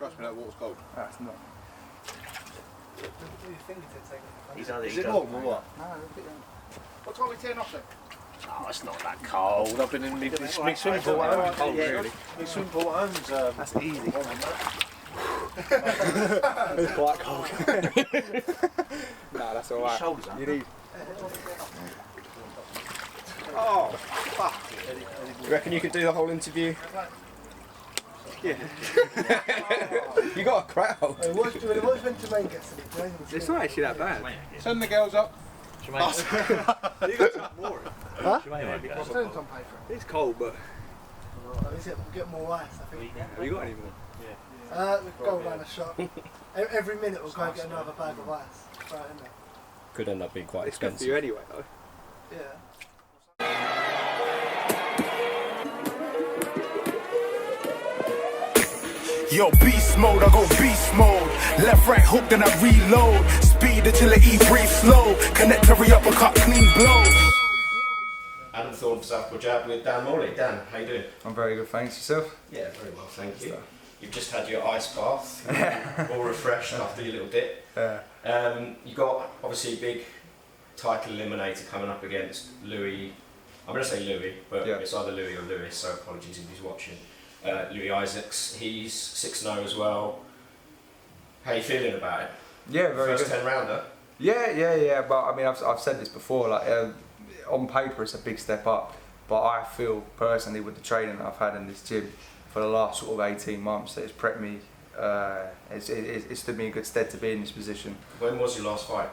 Trust me, that water's cold. That's not. Is it warm or what? No, what time are we teeing off then? Oh, it's not that cold. I've been in my swimming pool at home. Cold, really. My swimming pool at home's that's easy. It's quite cold. No, that's alright. Shoulders up. You need. Oh, fuck. You reckon you could do the whole interview? Yeah. You got a crowd. Hey, what's meant to make us? It's not actually that bad. Send the girls up. You got some more. Huh? It's Still on paper. It's cold, but We'll get more ice, I think. have you got any more? We'll go around the shop. Every minute we'll go and get another bag of ice. Throw it in there. Could end up being quite It's good expensive. for you anyway, though. Yeah. Yo, beast mode, I go beast mode. Left, right hook, then I reload. Speed, agility, breathe slow. Connect every uppercut, clean blows. Adam Thorn for Southpaw Jab with Dan Morley. Dan, how you doing? I'm very good, thanks. Yourself? Yeah, very well, thank you. You've just had your ice bath, all refreshed after your little dip. You got obviously a big title eliminator coming up against Louis. I'm going to say Louis, but it's either Louis or Lewis, so apologies if he's watching. Louis Isaacs, he's 6-0 as well. How are you feeling about it? Yeah, very First good. 10 rounder? Yeah. But I mean, I've said this before. Like on paper, it's a big step up. But I feel personally, with the training that I've had in this gym for the last sort of 18 months, that it's prepped me. It's stood me in good stead to be in this position. When was your last fight?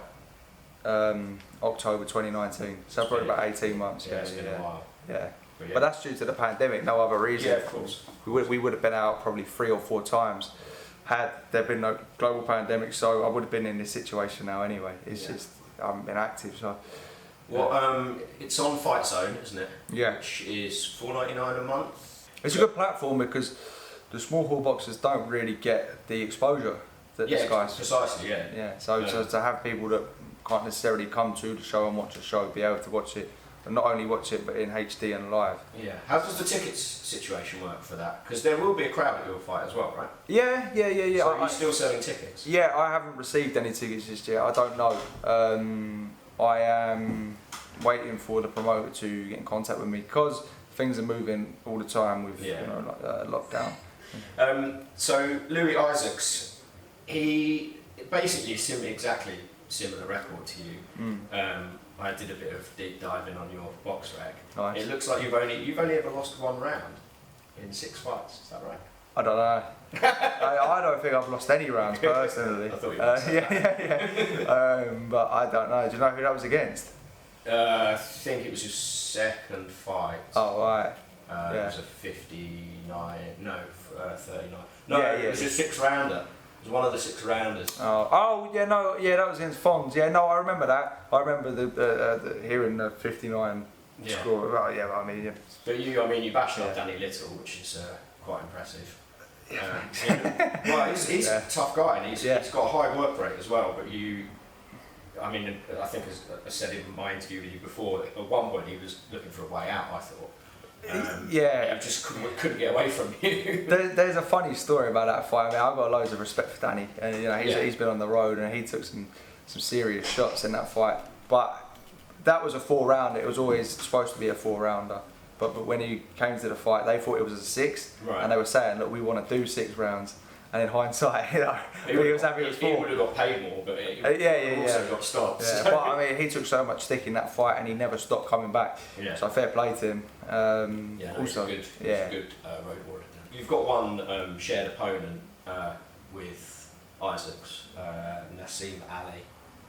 October 2019. So probably about 18 months. Yeah, it's been a while. Yeah. But that's due to the pandemic, no other reason. Yeah, of course. We would have been out probably 3 or 4 times had there been no global pandemic, so I would have been in this situation now anyway. It's just, I haven't been active, so. Well, it's on Fight Zone, isn't it? Yeah. Which is $4.99 a month. It's a good platform because the small hall boxers don't really get the exposure that this guy's. Precisely, yeah. Yeah, so to have people that can't necessarily come to the show and watch the show, be able to watch it, and not only watch it but in HD and live. Yeah. How does the tickets situation work for that? Because there will be a crowd at your fight as well, right? Yeah. So are you still selling tickets? Yeah, I haven't received any tickets just yet. I don't know. I am waiting for the promoter to get in contact with me because things are moving all the time with lockdown. So Louis Isaacs, he basically is exactly similar record to you. I did a bit of deep diving on your box rag. Nice. It looks like you've only ever lost 1 round in 6 fights. Is that right? I don't know. I don't think I've lost any rounds personally. I thought you would. But I don't know. Do you know who that was against? I think it was your second fight. Oh right. It was a 39. No, 39. No, it was a 6-rounder. It was one of the 6 rounders. That was against Fonz. Yeah, no, I remember that. I remember the hearing the 59 score. Oh, yeah, I mean, yeah. But you bashed up Danny Little, which is quite impressive. He's a tough guy, and he's got a high work rate as well. But I think as I said in my interview with you before, at one point he was looking for a way out. I thought. He just couldn't get away from you. There's a funny story about that fight. I mean, I've got loads of respect for Danny, and he's been on the road and he took some serious shots in that fight. But that was a 4-rounder. It was always supposed to be a 4-rounder. But when he came to the fight, they thought it was a 6, and they were saying, "Look, we want to do 6 rounds." And in hindsight, he was happy with 4. He would have got paid more, but he also got stopped. Yeah, but I mean, he took so much stick in that fight, and he never stopped coming back. Yeah. So fair play to him. Also, he's a good road warrior. You've got one shared opponent with Isaacs, Nassim Ali.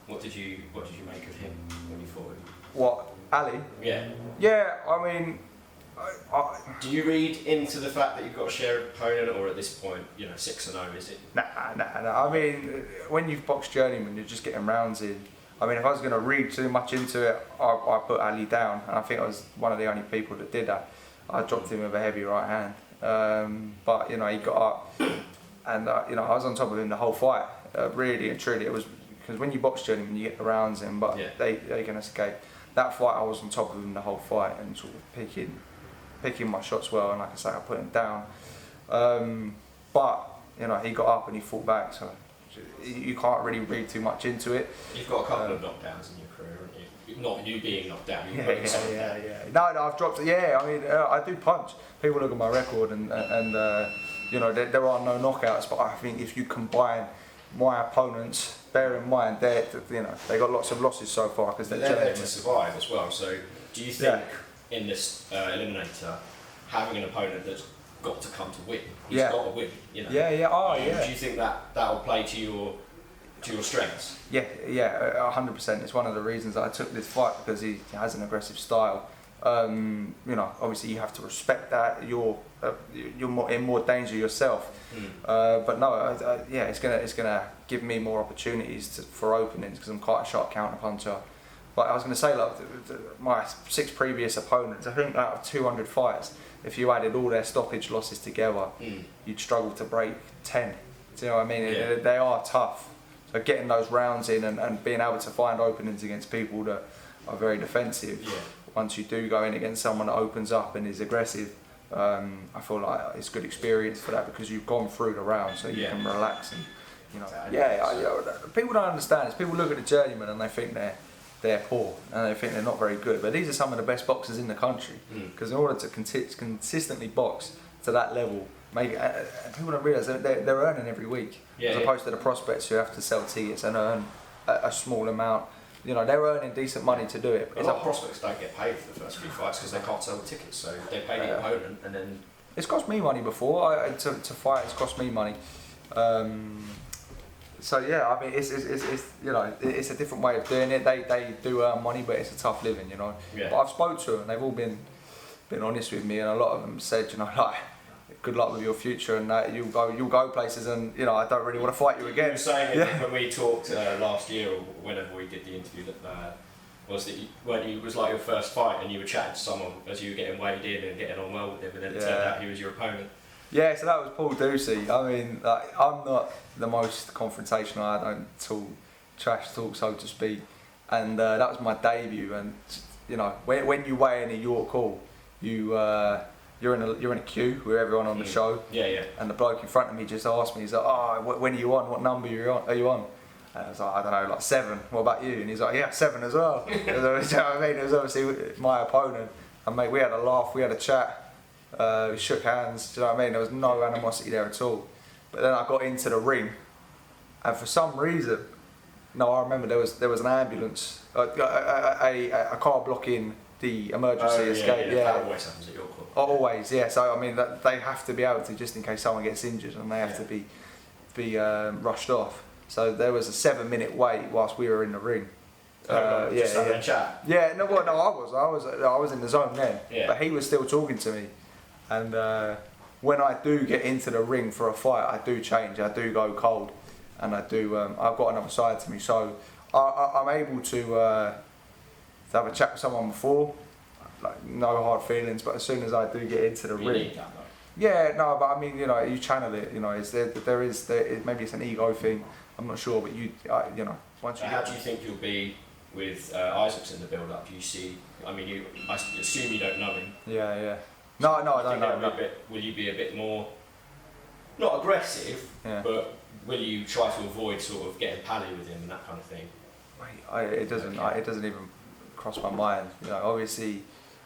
What did you make of him when you fought him? What, Ali? Yeah. Yeah, I mean. Do you read into the fact that you've got a shared opponent, or at this point, 6-0, is it? Nah. I mean, when you've boxed journeyman, you're just getting rounds in. I mean, if I was going to read too much into it, I put Ali down, and I think I was one of the only people that did that. I dropped him with a heavy right hand, but he got up, and I was on top of him the whole fight. Really and truly, it was because when you box journeyman, you get the rounds in, but they can escape. That fight, I was on top of him the whole fight and sort of picking my shots well, and like I say, I put him down. But you know, he got up and he fought back. So you can't really read too much into it. You've got a couple of knockdowns in your career, haven't you? Not you being knocked down. You Yeah. No, I've dropped it. Yeah, I mean, I do punch. People look at my record and you know, there are no knockouts. But I think if you combine my opponents, bear in mind they got lots of losses so far because they're there to survive as well. So do you think in this eliminator, having an opponent that's got to come to win, he's got to win, you know? Yeah. Do you think that will play to your strengths? Yeah, 100%. It's one of the reasons I took this fight, because he has an aggressive style. You know, obviously you have to respect that. You're in more danger yourself. But no, it's gonna give me more opportunities for openings because I'm quite a sharp counter puncher. But I was gonna say, like, my 6 previous opponents, I think out of 200 fights, if you added all their stoppage losses together, you'd struggle to break 10. Do you know what I mean? Yeah. They are tough. So getting those rounds in and being able to find openings against people that are very defensive. Yeah. Once you do go in against someone that opens up and is aggressive, I feel like it's good experience for that because you've gone through the round, so you can relax and, you know. People don't understand this. People look at the journeyman and they think they're poor and they think they're not very good. But these are some of the best boxers in the country because in order to consistently box to that level, people don't realise they're earning every week as opposed to the prospects who have to sell tickets and earn a small amount. You know, they're earning decent money to do it. A lot of prospects don't get paid for the first few fights because they can't sell the tickets, so they pay the opponent and then... It's cost me money before, to fight it's cost me money. So yeah, I mean, it's you know, it's a different way of doing it. They do earn money, but it's a tough living, you know. Yeah. But I've spoke to them and they've all been honest with me, and a lot of them said, you know, like, good luck with your future and that you'll go places, and you know, I don't really want to fight you again. You were saying when we talked last year or whenever we did the interview that it was like your first fight and you were chatting to someone as you were getting weighed in and getting on well with him, and then it turned out he was your opponent. Yeah, so that was Paul Ducey. I mean, like, I'm not the most confrontational. I don't talk trash talk, so to speak, and that was my debut. And you know, when you weigh in a York Hall, you're in a queue with everyone on the show. Yeah. And the bloke in front of me just asked me, he's like, "Oh, when are you on? What number are you on?" And I was like, "I don't know, like 7. What about you?" And he's like, "Yeah, 7 as well." You know what I mean? It was obviously my opponent. And mate, we had a laugh, we had a chat, we shook hands. Do you know what I mean? There was no animosity there at all. But then I got into the ring, and for some reason, I remember there was an ambulance, a car blocking the emergency escape. That always happens at your club. Always, yeah. So I mean, they have to be able to, just in case someone gets injured, and they have to be rushed off. So there was a 7-minute wait whilst we were in the ring. Just having a chat. Yeah, I was in the zone then, but he was still talking to me. And when I do get into the ring for a fight, I do change. I do go cold, and I do. I've got another side to me, so I'm able to have a chat with someone before. Like, no hard feelings, but as soon as I do get into the ring, need that, but I mean, you know, you channel it. You know, maybe it's an ego thing. I'm not sure, but you know, once you. How do you think you'll be with Isaacs in the build-up? Do you see? I mean, I assume you don't know him. Yeah. No, I don't know. Will you be a bit more, not aggressive, but will you try to avoid sort of getting pally with him and that kind of thing? It doesn't even cross my mind. You know, obviously,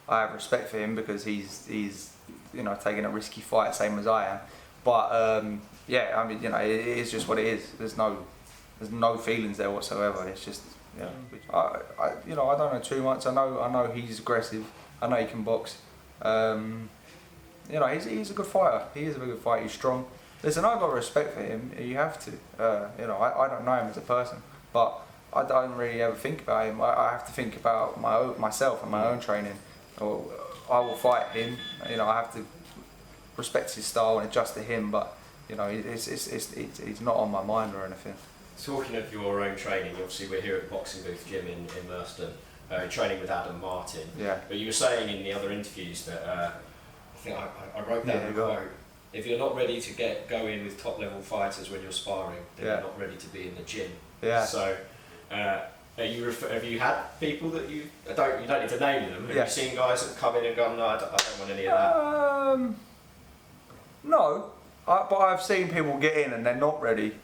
I have respect for him because he's you know, taking a risky fight, same as I am. But I mean, you know, it is just what it is. There's no feelings there whatsoever. It's just, you know, I don't know too much. I know he's aggressive. I know he can box. You know, he's a good fighter. He is a good fighter. He's strong. Listen, I've got respect for him. You have to. You know, I don't know him as a person, but I don't really ever think about him. I have to think about myself and my own training. Or I will fight him. You know, I have to respect his style and adjust to him. But you know, it's not on my mind or anything. Talking of your own training, obviously we're here at the Boxing Booth Gym in Merston, training with Adam Martin. Yeah. But you were saying in the other interviews that I think I wrote down a quote. If you're not ready to go in with top level fighters when you're sparring, then you're not ready to be in the gym. Yeah. So, have you had people that you don't need to name them? Have you seen guys that come in and gone, no, I don't want any of that? No, But I've seen people get in and they're not ready,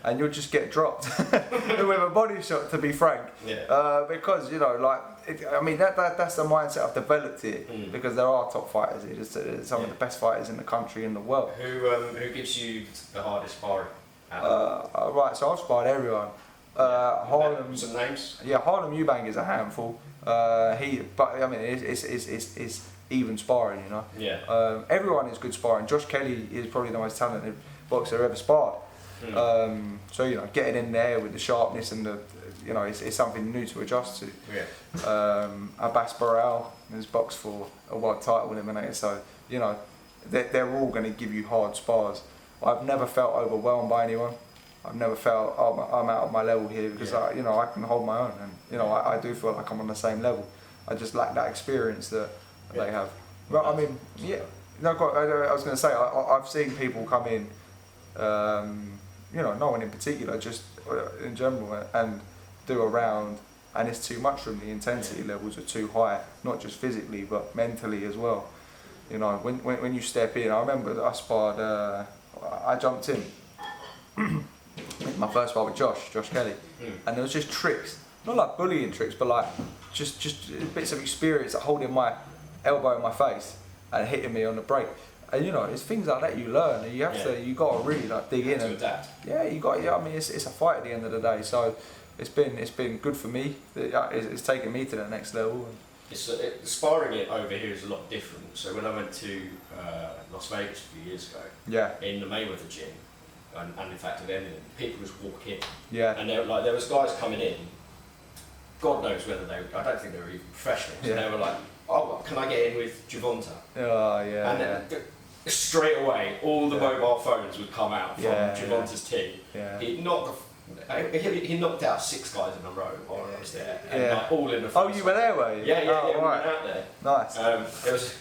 and you'll just get dropped with a body shot. To be frank, because I mean that's the mindset I've developed here, because there are top fighters here, just some of the best fighters in the country, in the world. Who gives you the hardest sparring? Right, so I've sparred everyone. Harlem. Some names? Yeah, Harlem Eubank is a handful. But I mean, it's even sparring, you know. Yeah. Everyone is good sparring. Josh Kelly is probably the most talented boxer ever sparred. So getting in there with the sharpness and the, it's something new to adjust to. Yeah. Abbas Barral has boxed for a world title eliminator, so they're all going to give you hard spars. I've never felt overwhelmed by anyone. I've never felt I'm out of my level here, because I can hold my own, and I do feel like I'm on the same level. I just lack that experience that they have. But I mean, I was going to say, I've seen people come in, no one in particular, just in general, and do a round, and it's too much from the intensity levels are too high, not just physically but mentally as well. When you step in, I remember that I sparred, I jumped in. My first spar with Josh Kelly, and there was just tricks, not like bullying tricks, but like just bits of experience, like holding my elbow in my face and hitting me on the break. And it's things like that you learn, and you got to really like dig in and adapt. Yeah, you got. I mean, it's a fight at the end of the day, so it's been good for me. It's taken me to the next level. Sparring it over here is a lot different. So when I went to Las Vegas a few years ago, in the Mayweather gym. And in fact, at the end, people just walk in. Yeah. And there was guys coming in. God knows whether I don't think they were even professionals. Yeah. And they were like, "Oh, can I get in with Javonta?" Oh yeah. And then straight away, all the mobile phones would come out from Javonta's team. Yeah. He knocked out 6 guys in a row while I was there, and like, all in the. Oh, you were there, were you? Yeah, right. We went out there. Nice.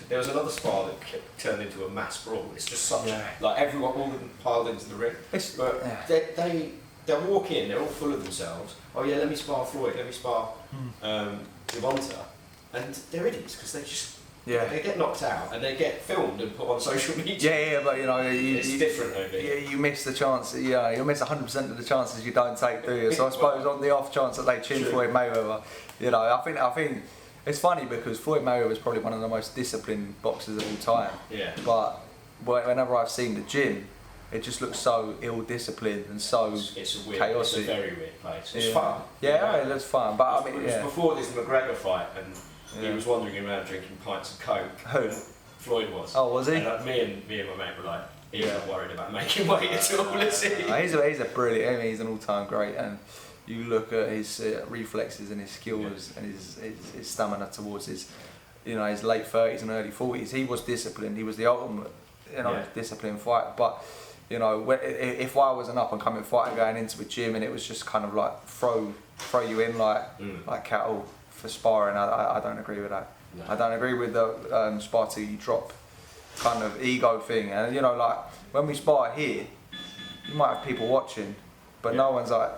There was another spar that turned into a mass brawl. It's just such like everyone, all of them piled into the ring. They'll walk in, they're all full of themselves. Oh yeah, let me spar Floyd, let me spar Javonta, and they're idiots because they just. Yeah. They get knocked out and they get filmed and put on social media. Yeah, but it's different over here. You miss the chance. You miss 100% of the chances you don't take, do you? So I suppose on the off chance that they chin Floyd Mayweather, I think it's funny because Floyd Mayweather is probably one of the most disciplined boxers of all time. Yeah. But whenever I've seen the gym, it just looks so ill-disciplined and so chaotic. It's a very weird place. It's fun. Yeah, it looks fun. But it was before this McGregor fight and. He was wandering around drinking pints of Coke. Who? Floyd was. Oh, was he? And me and my mate were like, he's not worried about making weight at all, is he? He's a brilliant. I mean, he's an all-time great, and you look at his reflexes and his skills and his stamina towards his late 30s and early 40s. He was disciplined. He was the ultimate, disciplined fighter. But if I was an up-and-coming fighter going into a gym and it was just kind of like throw you in like cattle. For sparring, I don't agree with that. No. I don't agree with the spar till you drop kind of ego thing. And like when we spar here, you might have people watching, but no one's like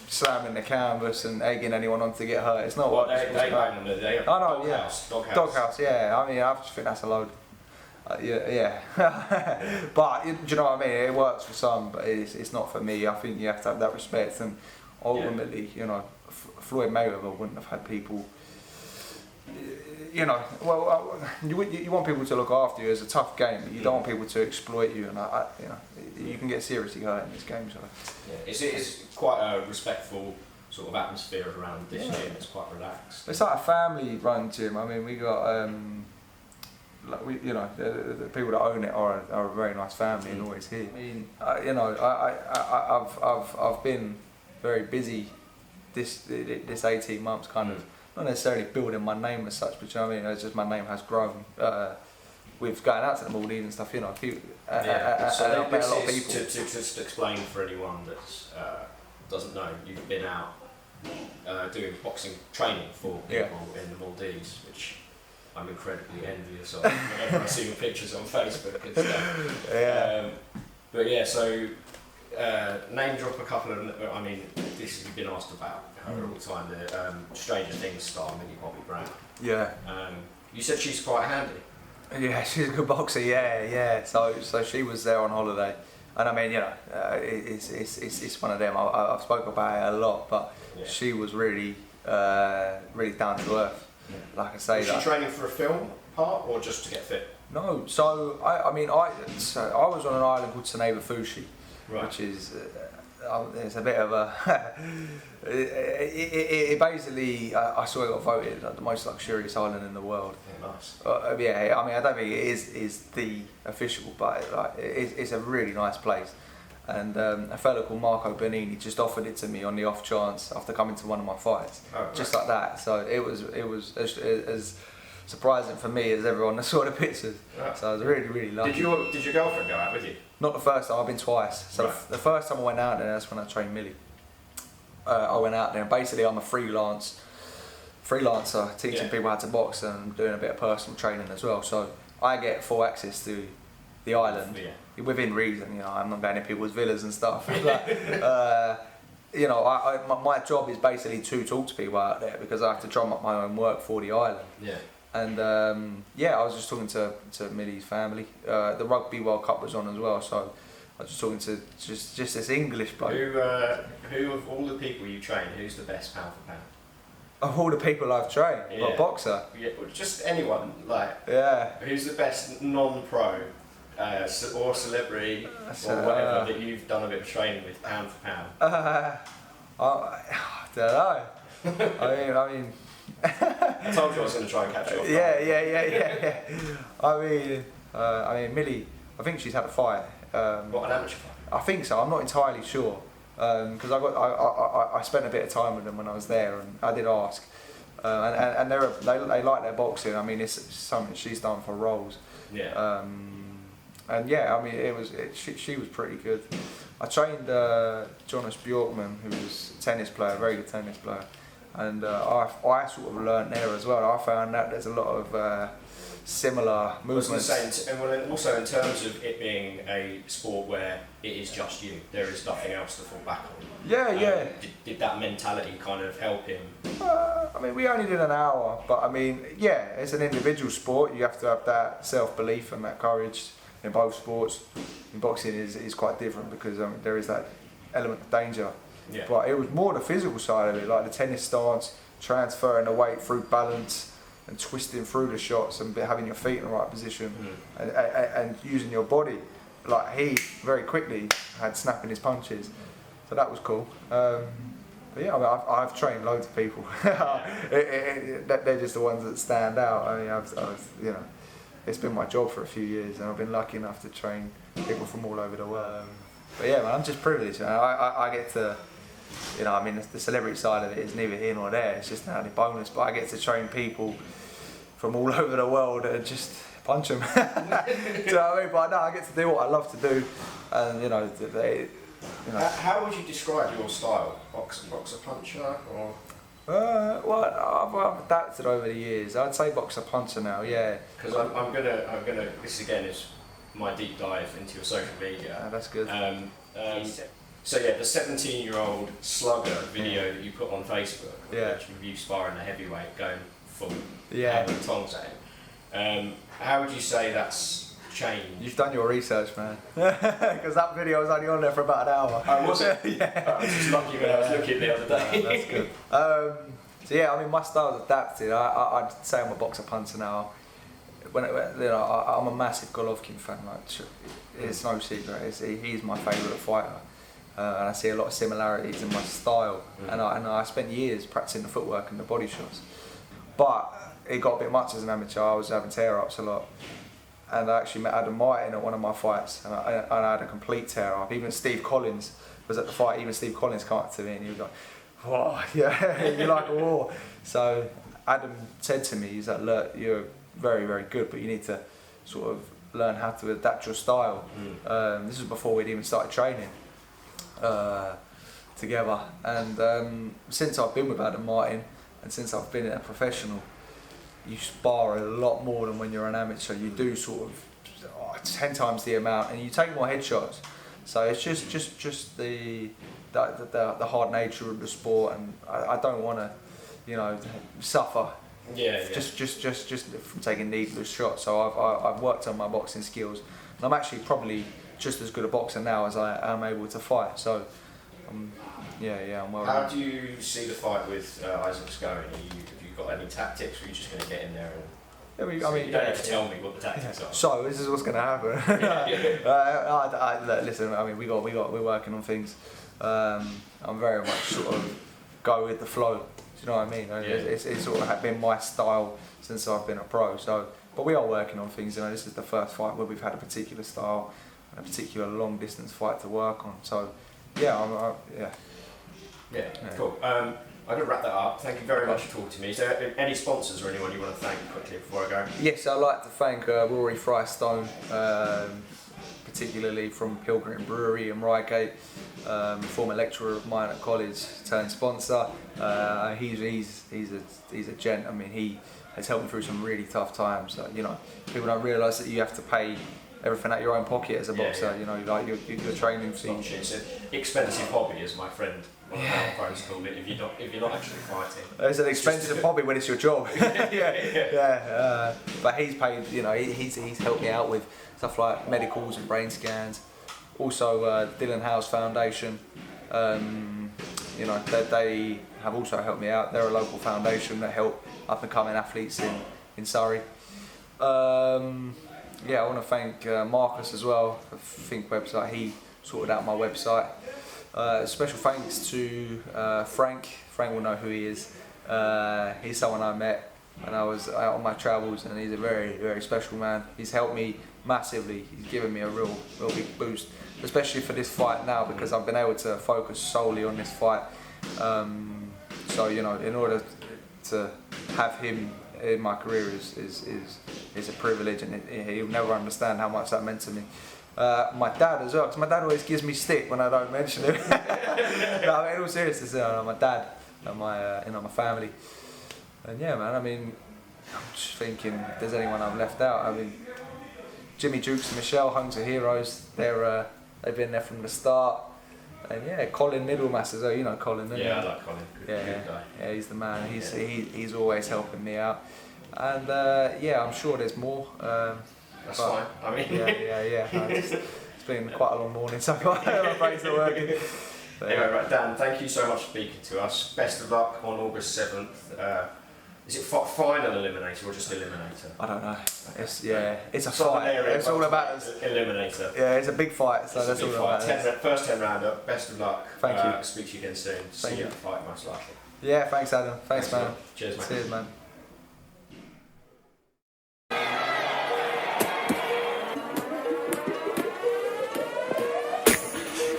slamming the canvas and egging anyone on to get hurt. It's not what they bang on the day. Doghouse. Yeah. I mean, I just think that's a load. But do you know what I mean? It works for some, but it's not for me. I think you have to have that respect, and ultimately, Floyd Mayweather wouldn't have had people. You want people to look after you. It's a tough game, but you don't want people to exploit you, and you can get seriously hurt in this game. So it's quite a respectful sort of atmosphere around this gym. It's quite relaxed. It's like a family-run gym. I mean, we got the people that own it are a very nice family and always here. I mean, I've been very busy this 18 months, kind of. Not necessarily building my name as such, but you know what I mean? It's just my name has grown with going out to the Maldives and stuff, People, so I've met a lot of people. To just explain for anyone that doesn't know, you've been out doing boxing training for people in the Maldives, which I'm incredibly envious of whenever I see your pictures on Facebook and stuff. So name drop a couple of, this you've been asked about all the time, the Stranger Things star Millie Bobby Brown. Yeah. You said she's quite handy. Yeah, she's a good boxer, yeah. So she was there on holiday And I mean, you know, it's one of them. I've spoken about it a lot, but she was really really down to earth. Like I say, was she training for a film part or just to get fit? No, so I was on an island called Fushi, which is it's a bit of a it basically I saw it got voted like the most luxurious island in the world. Yeah, nice. Yeah, I mean I don't think it is the official, but like it's a really nice place. And a fellow called Marco Bernini just offered it to me on the off chance after coming to one of my fights, just like that. So it was as surprising for me as everyone that saw the pictures. So I was really lucky. Did your girlfriend go out with you? Not the first time, I've been twice. So the first time I went out there, that's when I trained Millie. I went out there and basically I'm a freelancer teaching people how to box and doing a bit of personal training as well. So I get full access to the island within reason. You know, I'm not going to people's villas and stuff. But, you know, my job is basically to talk to people out there because I have to drum up my own work for the island. Yeah. And I was just talking to Millie's family. The Rugby World Cup was on as well, so I was just talking to just this English bloke. Who of all the people you train, who's the best pound for pound? Of all the people I've trained, a boxer. Yeah, just anyone. Like. Yeah. Who's the best non-pro or celebrity or whatever that you've done a bit of training with, pound for pound? I don't know. I mean. I told you I was going to try and catch you off. Yeah. I mean, Millie. I think she's had a fight. What, an amateur fight? I think so. I'm not entirely sure because I spent a bit of time with them when I was there, and I did ask. And they like their boxing. I mean, it's something she's done for roles. Yeah. And yeah, I mean, she was pretty good. I trained Jonas Bjorkman, who was a tennis player, a very good tennis player. And I sort of learnt there as well. I found that there's a lot of similar movements. I was going to say, and also in terms of it being a sport where it is just you, there is nothing else to fall back on. Yeah. Did that mentality kind of help him? I mean, we only did an hour, but I mean, yeah, it's an individual sport. You have to have that self-belief and that courage in both sports. In boxing is quite different because there is that element of danger. Yeah. But it was more the physical side of it, like the tennis stance, transferring the weight through balance and twisting through the shots and having your feet in the right position and using your body. Like he very quickly had snapping his punches, so that was cool. But yeah, I mean, I've trained loads of people. They're just the ones that stand out. I mean, I've you know, it's been my job for a few years, and I've been lucky enough to train people from all over the world. But yeah, man, I'm just privileged. I get to. You know, I mean, the celebrity side of it is neither here nor there. It's just an added bonus. But I get to train people from all over the world and just punch them. Do you know what I mean? But no, I get to do what I love to do, and you know, How would you describe your style? Boxer, puncher, or? Well, I've adapted over the years. I'd say boxer, puncher now. Yeah. Because I'm gonna. This again is my deep dive into your social media. That's good. So yeah, the 17-year-old slugger video that you put on Facebook, which of you sparring the heavyweight going full with tongs at him. How would you say that's changed? You've done your research, man. Because that video was only on there for about an hour. Oh, was it? Yeah. I was just lucky when I was looking the other day. That's good. So yeah, I mean, my style's adapted. I'd say I'm a boxer puncher now. You know, I'm a massive Golovkin fan. Like, it's no secret. He's my favourite fighter. And I see a lot of similarities in my style, and I spent years practicing the footwork and the body shots. But it got a bit much as an amateur. I was having tear-ups a lot, and I actually met Adam Martin at one of my fights, and I had a complete tear-up. Even Steve Collins was at the fight. Even Steve Collins came up to me and he was like, "Whoa, yeah, you're like a war." So Adam said to me, he's like, "Look, you're very, very good, but you need to sort of learn how to adapt your style." This was before we'd even started training together, and since I've been with Adam Martin and since I've been a professional, you spar a lot more than when you're an amateur. You do sort of 10 times the amount, and you take more headshots. So it's just the hard nature of the sport, and I don't want to, you know, suffer. Just from taking needless shots. So I've worked on my boxing skills, and I'm actually probably just as good a boxer now as I am able to fight. So, yeah, I'm well. How do you see the fight with Isaacs going? Have you got any tactics, or are you just going to get in there and... I mean, you don't have to tell me what the tactics are. So this is what's going to happen. Look, listen, I mean, we're working on things. I'm very much sort of go with the flow. Do you know what I mean? It's sort of been my style since I've been a pro. So, but we are working on things. You know, this is the first fight where we've had a particular style, and a particular long distance fight to work on. So, yeah, Yeah, cool. I'm going to wrap that up. Thank you very much for talking to me. Is there any sponsors or anyone you want to thank quickly before I go? Yes, I'd like to thank Rory Frystone, particularly from Pilgrim Brewery in Reigate, former lecturer of mine at college, turned sponsor. He's a gent. I mean, he has helped me through some really tough times. You know, people don't realise that you have to pay everything out your own pocket as a boxer. You know, like your training fees. It's an expensive hobby, as my friend one of our pros called it. If you're not actually fighting, it's an expensive hobby when it's your job. yeah. But he's paid. You know, he's helped me out with stuff like medicals and brain scans. Also, Dylan Howe's Foundation. You know, they have also helped me out. They're a local foundation that help up and coming athletes in Surrey. Yeah, I want to thank Marcus as well, the Think website. He sorted out my website. Special thanks to Frank. Frank will know who he is. He's someone I met when I was out on my travels, and he's a very, very special man. He's helped me massively. He's given me a real big boost, especially for this fight now, because I've been able to focus solely on this fight. So, you know, in order to have him in my career is a privilege, and he'll never understand how much that meant to me. My dad as well, because my dad always gives me stick when I don't mention him. No, in all seriousness, my dad and my family. And yeah, man, I mean, I'm just thinking if there's anyone I've left out. I mean, Jimmy Jukes and Michelle, Hunter Heroes, they've been there from the start. And yeah, Colin Middlemass as well, you know Colin. Yeah, I like Colin. Good guy. Yeah, he's the man. He's always helping me out. And yeah, I'm sure there's more. That's fine. I mean, yeah. It's been quite a long morning, so my brain's not working. But, anyway, right, Dan, thank you so much for speaking to us. Best of luck on August 7th. Is it final eliminator or just eliminator? I don't know. It's a fight. It's all about eliminator. Yeah, it's a big fight, so that's all about it. First 10 rounder. Best of luck. Thank you. Speak to you again soon. See you at the fight, most likely. Yeah, thanks, Adam. Thanks, man. Cheers, mate. Cheers, man.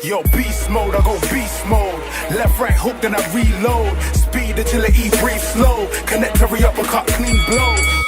Yo, beast mode, I go beast mode. Left, right hook, then I reload. Speed, agility, breathe slow. Connect every uppercut, clean blow.